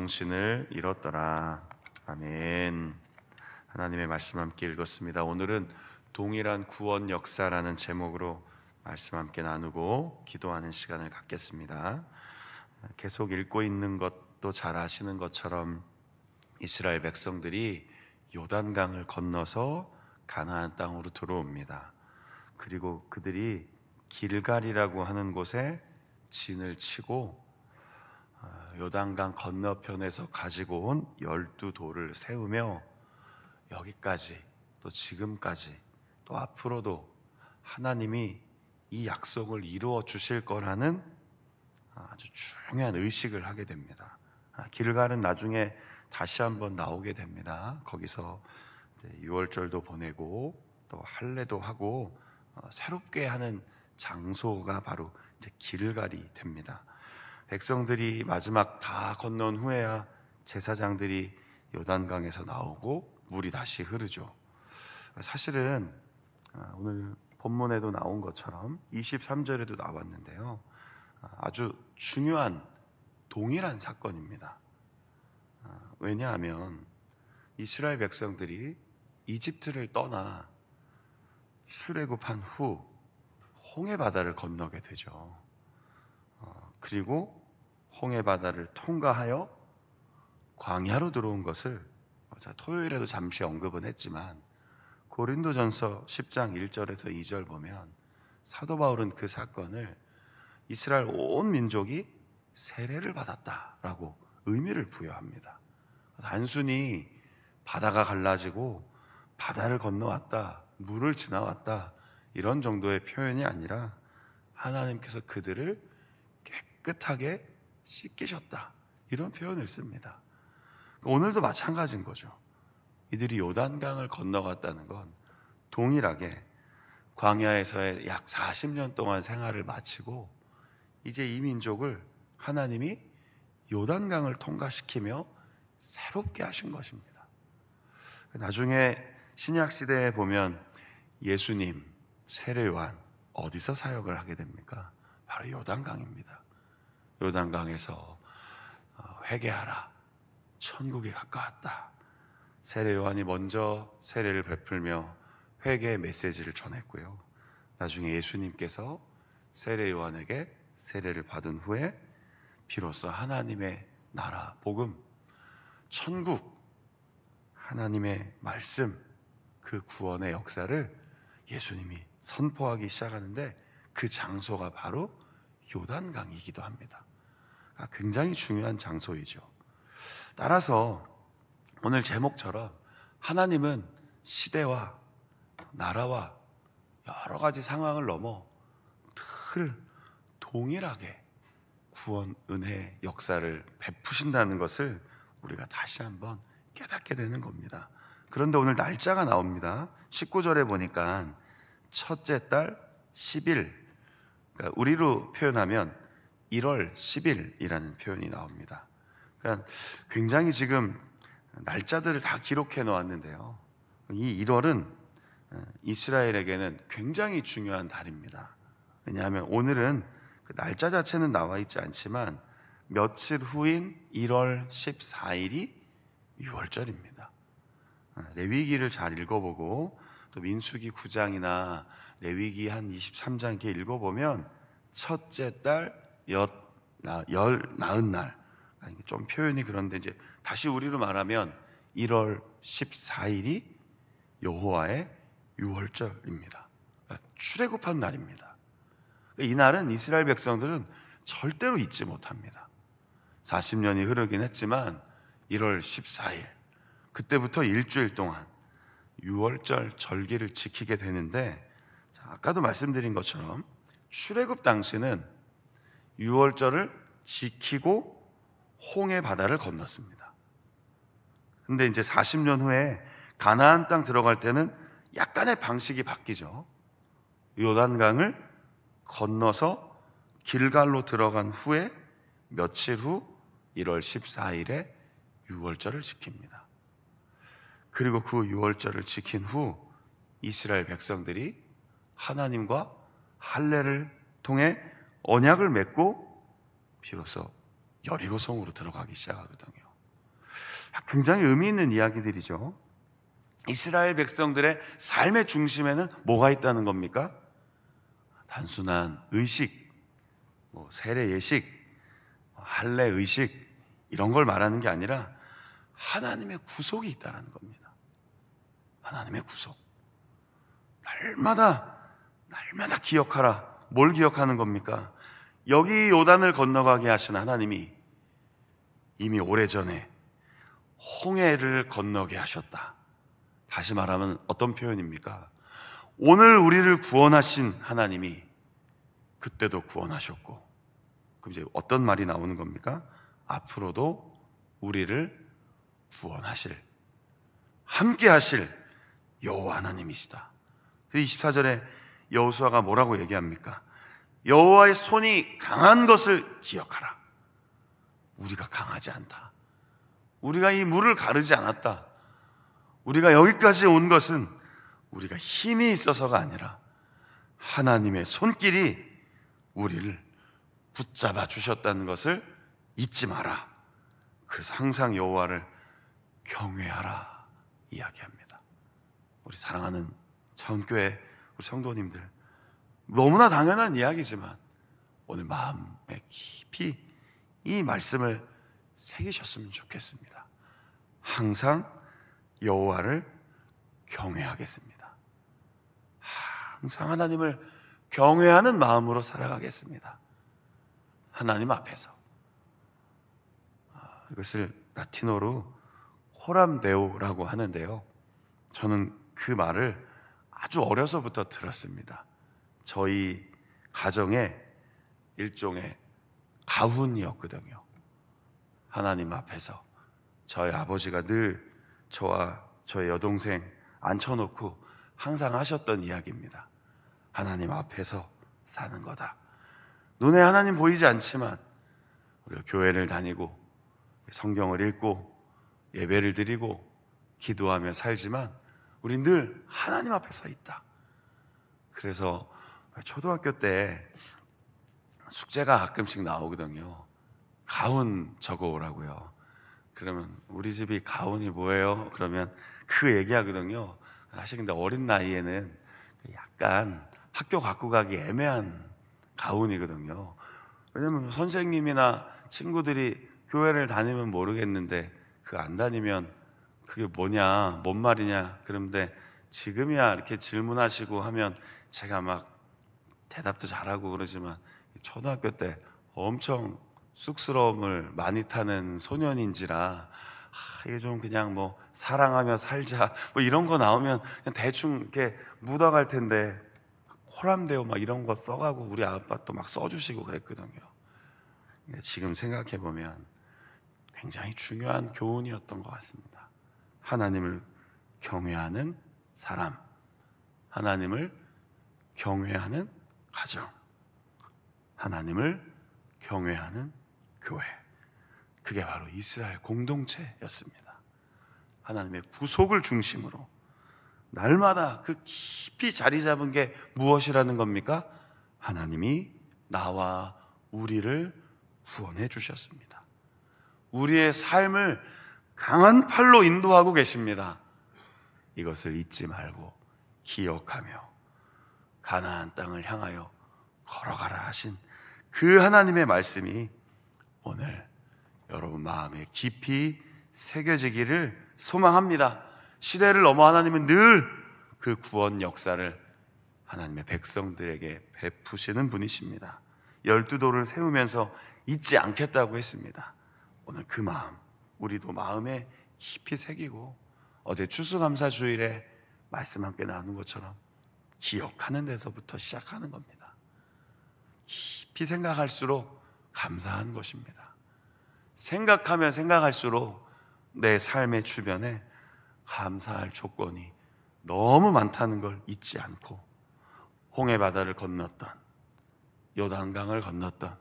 정신을 잃었더라. 아멘. 하나님의 말씀 함께 읽었습니다. 오늘은 동일한 구원 역사라는 제목으로 말씀 함께 나누고 기도하는 시간을 갖겠습니다. 계속 읽고 있는 것도 잘 아시는 것처럼 이스라엘 백성들이 요단강을 건너서 가나안 땅으로 들어옵니다. 그리고 그들이 길갈이라고 하는 곳에 진을 치고 요단강 건너편에서 가지고 온 12돌을 세우며 여기까지 또 지금까지 또 앞으로도 하나님이 이 약속을 이루어 주실 거라는 아주 중요한 의식을 하게 됩니다. 길갈은 나중에 다시 한번 나오게 됩니다. 거기서 유월절도 보내고 또 할례도 하고 새롭게 하는 장소가 바로 이제 길갈이 됩니다. 백성들이 마지막 다 건넌 후에야 제사장들이 요단강에서 나오고 물이 다시 흐르죠. 사실은 오늘 본문에도 나온 것처럼 23절에도 나왔는데요, 아주 중요한 동일한 사건입니다. 왜냐하면 이스라엘 백성들이 이집트를 떠나 출애굽한 후 홍해바다를 건너게 되죠. 그리고 홍해바다를 통과하여 광야로 들어온 것을 토요일에도 잠시 언급은 했지만 고린도전서 10장 1절에서 2절 보면 사도 바울은 그 사건을 이스라엘 온 민족이 세례를 받았다라고 의미를 부여합니다. 단순히 바다가 갈라지고 바다를 건너왔다, 물을 지나왔다 이런 정도의 표현이 아니라 하나님께서 그들을 깨끗하게 씻기셨다 이런 표현을 씁니다. 오늘도 마찬가지인 거죠. 이들이 요단강을 건너갔다는 건 동일하게 광야에서의 약 40년 동안 생활을 마치고 이제 이 민족을 하나님이 요단강을 통과시키며 새롭게 하신 것입니다. 나중에 신약시대에 보면 예수님, 세례요한 어디서 사역을 하게 됩니까? 바로 요단강입니다. 요단강에서 회개하라, 천국이 가까웠다. 세례요한이 먼저 세례를 베풀며 회개의 메시지를 전했고요, 나중에 예수님께서 세례요한에게 세례를 받은 후에 비로소 하나님의 나라, 복음, 천국, 하나님의 말씀, 그 구원의 역사를 예수님이 선포하기 시작하는데 그 장소가 바로 요단강이기도 합니다. 굉장히 중요한 장소이죠. 따라서 오늘 제목처럼 하나님은 시대와 나라와 여러 가지 상황을 넘어 늘 동일하게 구원, 은혜, 역사를 베푸신다는 것을 우리가 다시 한번 깨닫게 되는 겁니다. 그런데 오늘 날짜가 나옵니다. 19절에 보니까 첫째 달 10일, 그러니까 우리로 표현하면 1월 10일이라는 표현이 나옵니다. 그러니까 굉장히 지금 날짜들을 다 기록해 놓았는데요, 이 1월은 이스라엘에게는 굉장히 중요한 달입니다. 왜냐하면 오늘은 그 날짜 자체는 나와 있지 않지만 며칠 후인 1월 14일이 유월절입니다. 레위기를 잘 읽어보고 또 민수기 9장이나 레위기 한 23장 이렇게 읽어보면 첫째 달 열 나은 날, 좀 표현이 그런데 이제 다시 우리로 말하면 1월 14일이 여호와의 유월절입니다. 출애굽한 날입니다. 이 날은 이스라엘 백성들은 절대로 잊지 못합니다. 40년이 흐르긴 했지만 1월 14일, 그때부터 일주일 동안 유월절 절기를 지키게 되는데, 아까도 말씀드린 것처럼 출애굽 당시는 유월절을 지키고 홍해 바다를 건넜습니다. 근데 이제 40년 후에 가나안 땅 들어갈 때는 약간의 방식이 바뀌죠. 요단강을 건너서 길갈로 들어간 후에 며칠 후 1월 14일에 유월절을 지킵니다. 그리고 그 유월절을 지킨 후 이스라엘 백성들이 하나님과 할례를 통해 언약을 맺고 비로소 여리고성으로 들어가기 시작하거든요. 굉장히 의미 있는 이야기들이죠. 이스라엘 백성들의 삶의 중심에는 뭐가 있다는 겁니까? 단순한 의식, 세례 예식, 할례 의식 이런 걸 말하는 게 아니라 하나님의 구속이 있다는 겁니다. 하나님의 구속. 날마다 기억하라. 뭘 기억하는 겁니까? 여기 요단을 건너가게 하신 하나님이 이미 오래전에 홍해를 건너게 하셨다. 다시 말하면 어떤 표현입니까? 오늘 우리를 구원하신 하나님이 그때도 구원하셨고, 그럼 이제 어떤 말이 나오는 겁니까? 앞으로도 우리를 구원하실, 함께 하실 여호와 하나님이시다. 24절에 여호수아가 뭐라고 얘기합니까? 여호와의 손이 강한 것을 기억하라. 우리가 강하지 않다. 우리가 이 물을 가르지 않았다. 우리가 여기까지 온 것은 우리가 힘이 있어서가 아니라 하나님의 손길이 우리를 붙잡아 주셨다는 것을 잊지 마라. 그래서 항상 여호와를 경외하라 이야기합니다. 우리 사랑하는 차은교회 우리 성도님들, 너무나 당연한 이야기지만 오늘 마음에 깊이 이 말씀을 새기셨으면 좋겠습니다. 항상 여호와를 경외하겠습니다. 항상 하나님을 경외하는 마음으로 살아가겠습니다. 하나님 앞에서. 이것을 라틴어로 코람데오라고 하는데요, 저는 그 말을 아주 어려서부터 들었습니다. 저희 가정의 일종의 가훈이었거든요. 하나님 앞에서 저희 아버지가 늘 저와 저의 여동생 앉혀놓고 항상 하셨던 이야기입니다. 하나님 앞에서 사는 거다. 눈에 하나님 보이지 않지만 우리가 교회를 다니고 성경을 읽고 예배를 드리고 기도하며 살지만 우리 늘 하나님 앞에 서 있다. 그래서 초등학교 때 숙제가 가끔씩 나오거든요. 가훈 적어오라고요. 그러면 우리 집이 가훈이 뭐예요? 그러면 그 얘기하거든요. 사실 근데 어린 나이에는 약간 학교 갖고 가기 애매한 가훈이거든요. 왜냐면 선생님이나 친구들이 교회를 다니면 모르겠는데 그 안 다니면 그게 뭐냐, 뭔 말이냐 그런데 지금이야 이렇게 질문하시고 하면 제가 막 대답도 잘하고 그러지만 초등학교 때 엄청 쑥스러움을 많이 타는 소년인지라 이게 좀 그냥 뭐 사랑하며 살자 뭐 이런 거 나오면 그냥 대충 이렇게 묻어갈 텐데 코람데오 막 이런 거 써가고 우리 아빠 또 막 써주시고 그랬거든요. 지금 생각해 보면 굉장히 중요한 교훈이었던 것 같습니다. 하나님을 경외하는 사람, 하나님을 경외하는 가정, 하나님을 경외하는 교회. 그게 바로 이스라엘 공동체였습니다. 하나님의 구속을 중심으로 날마다 그 깊이 자리 잡은 게 무엇이라는 겁니까? 하나님이 나와 우리를 구원해 주셨습니다. 우리의 삶을 강한 팔로 인도하고 계십니다. 이것을 잊지 말고 기억하며 가나안 땅을 향하여 걸어가라 하신 그 하나님의 말씀이 오늘 여러분 마음에 깊이 새겨지기를 소망합니다. 시대를 넘어 하나님은 늘 그 구원 역사를 하나님의 백성들에게 베푸시는 분이십니다. 12도를 세우면서 잊지 않겠다고 했습니다. 오늘 그 마음 우리도 마음에 깊이 새기고 어제 추수감사주일에 말씀 함께 나눈 것처럼 기억하는 데서부터 시작하는 겁니다. 깊이 생각할수록 감사한 것입니다. 생각하면 생각할수록 내 삶의 주변에 감사할 조건이 너무 많다는 걸 잊지 않고 홍해 바다를 건넜던 요단강을 건넜던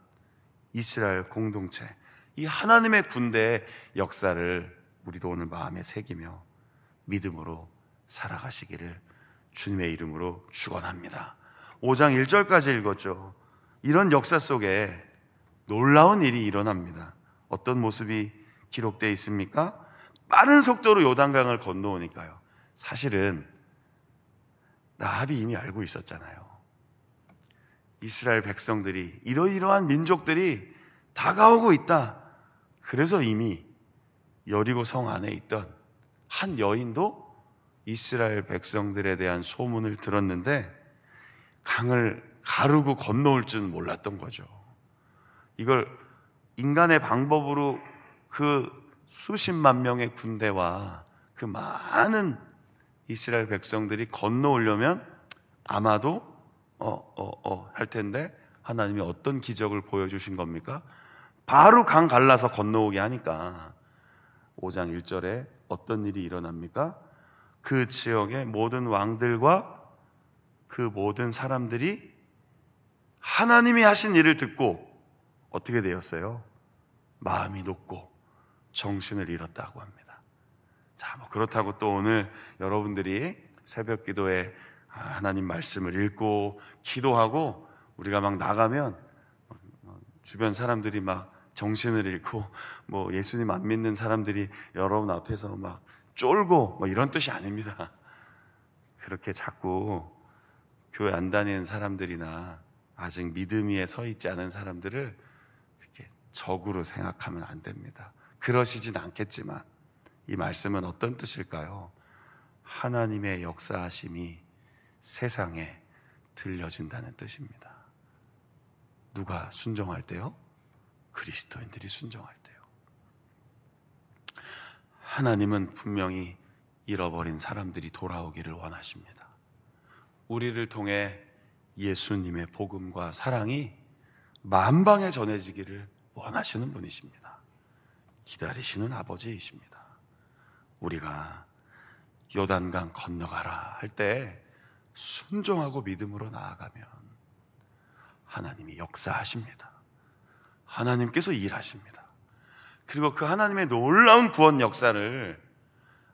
이스라엘 공동체, 이 하나님의 군대의 역사를 우리도 오늘 마음에 새기며 믿음으로 살아가시기를 주님의 이름으로 축원합니다. 5장 1절까지 읽었죠. 이런 역사 속에 놀라운 일이 일어납니다. 어떤 모습이 기록되어 있습니까? 빠른 속도로 요단강을 건너오니까요, 사실은 라합이 이미 알고 있었잖아요. 이스라엘 백성들이, 이러이러한 민족들이 다가오고 있다. 그래서 이미 여리고 성 안에 있던 한 여인도 이스라엘 백성들에 대한 소문을 들었는데 강을 가르고 건너올 줄은 몰랐던 거죠. 이걸 인간의 방법으로 그 수십만 명의 군대와 그 많은 이스라엘 백성들이 건너오려면 아마도 할 텐데, 하나님이 어떤 기적을 보여주신 겁니까? 바로 강 갈라서 건너오게 하니까 5장 1절에 어떤 일이 일어납니까? 그 지역의 모든 왕들과 그 모든 사람들이 하나님이 하신 일을 듣고 어떻게 되었어요? 마음이 높고 정신을 잃었다고 합니다. 자, 그렇다고 또 오늘 여러분들이 새벽 기도에 하나님 말씀을 읽고 기도하고 우리가 막 나가면 주변 사람들이 막 정신을 잃고 예수님 안 믿는 사람들이 여러분 앞에서 막 쫄고 이런 뜻이 아닙니다. 그렇게 자꾸 교회 안 다니는 사람들이나 아직 믿음 위에 서 있지 않은 사람들을 이렇게 적으로 생각하면 안 됩니다. 그러시진 않겠지만 이 말씀은 어떤 뜻일까요? 하나님의 역사하심이 세상에 들려진다는 뜻입니다. 누가 순종할 때요? 그리스도인들이 순종할 때요. 하나님은 분명히 잃어버린 사람들이 돌아오기를 원하십니다. 우리를 통해 예수님의 복음과 사랑이 만방에 전해지기를 원하시는 분이십니다. 기다리시는 아버지이십니다. 우리가 요단강 건너가라 할 때 순종하고 믿음으로 나아가면 하나님이 역사하십니다. 하나님께서 일하십니다. 그리고 그 하나님의 놀라운 구원 역사를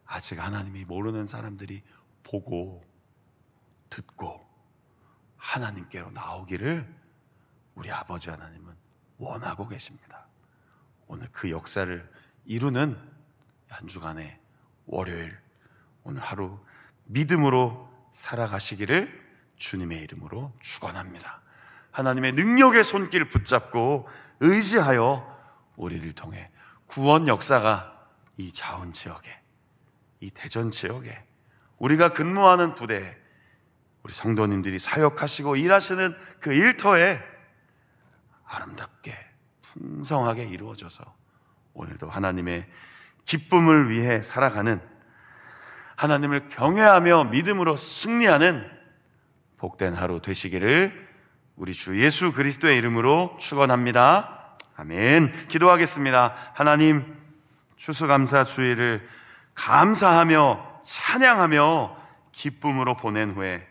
아직 하나님이 모르는 사람들이 보고 듣고 하나님께로 나오기를 우리 아버지 하나님은 원하고 계십니다. 오늘 그 역사를 이루는 한 주간의 월요일, 오늘 하루 믿음으로 살아가시기를 주님의 이름으로 축원합니다. 하나님의 능력의 손길 붙잡고 의지하여 우리를 통해 구원 역사가 이 자원 지역에, 이 대전 지역에, 우리가 근무하는 부대에, 우리 성도님들이 사역하시고 일하시는 그 일터에 아름답게 풍성하게 이루어져서 오늘도 하나님의 기쁨을 위해 살아가는, 하나님을 경외하며 믿음으로 승리하는 복된 하루 되시기를 우리 주 예수 그리스도의 이름으로 축원합니다. 아멘. 기도하겠습니다. 하나님, 추수감사 주일을 감사하며 찬양하며 기쁨으로 보낸 후에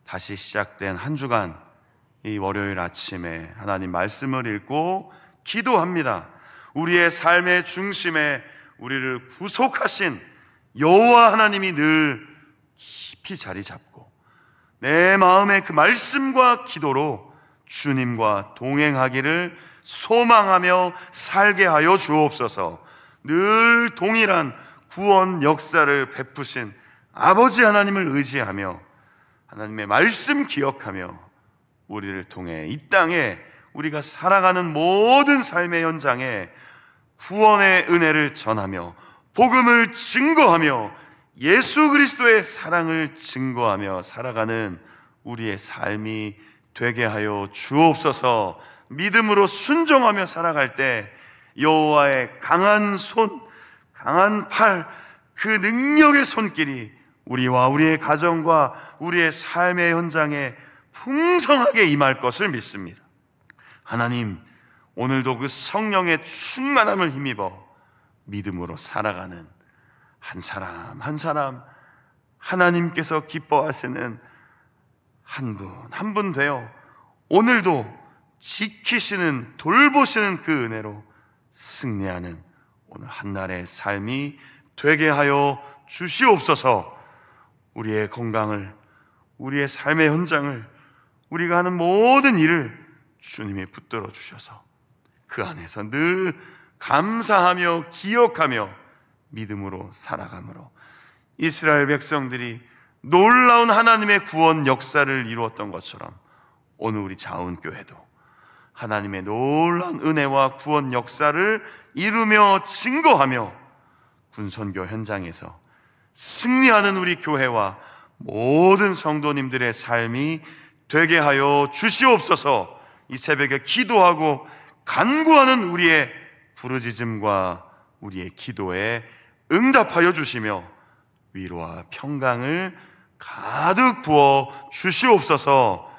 다시 시작된 한 주간, 이 월요일 아침에 하나님 말씀을 읽고 기도합니다. 우리의 삶의 중심에 우리를 구속하신 여호와 하나님이 늘 깊이 자리 잡고 내 마음의 그 말씀과 기도로 주님과 동행하기를 소망하며 살게 하여 주옵소서. 늘 동일한 구원 역사를 베푸신 아버지 하나님을 의지하며 하나님의 말씀 기억하며 우리를 통해 이 땅에 우리가 살아가는 모든 삶의 현장에 구원의 은혜를 전하며 복음을 증거하며 예수 그리스도의 사랑을 증거하며 살아가는 우리의 삶이 되게 하여 주옵소서. 믿음으로 순종하며 살아갈 때 여호와의 강한 손, 강한 팔, 그 능력의 손길이 우리와 우리의 가정과 우리의 삶의 현장에 풍성하게 임할 것을 믿습니다. 하나님, 오늘도 그 성령의 충만함을 힘입어 믿음으로 살아가는 한 사람 한 사람 하나님께서 기뻐하시는 한 분 한 분 되어 오늘도 지키시는, 돌보시는 그 은혜로 승리하는 오늘 한날의 삶이 되게 하여 주시옵소서. 우리의 건강을, 우리의 삶의 현장을, 우리가 하는 모든 일을 주님이 붙들어 주셔서 그 안에서 늘 감사하며 기억하며 믿음으로 살아가므로 이스라엘 백성들이 놀라운 하나님의 구원 역사를 이루었던 것처럼 오늘 우리 자운교회도 하나님의 놀라운 은혜와 구원 역사를 이루며 증거하며 군선교 현장에서 승리하는 우리 교회와 모든 성도님들의 삶이 되게 하여 주시옵소서. 이 새벽에 기도하고 간구하는 우리의 부르짖음과 우리의 기도에 응답하여 주시며 위로와 평강을 가득 부어 주시옵소서.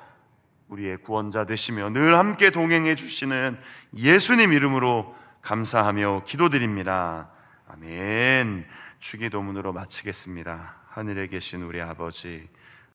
우리의 구원자 되시며 늘 함께 동행해 주시는 예수님 이름으로 감사하며 기도드립니다. 아멘. 주기도문으로 마치겠습니다. 하늘에 계신 우리 아버지,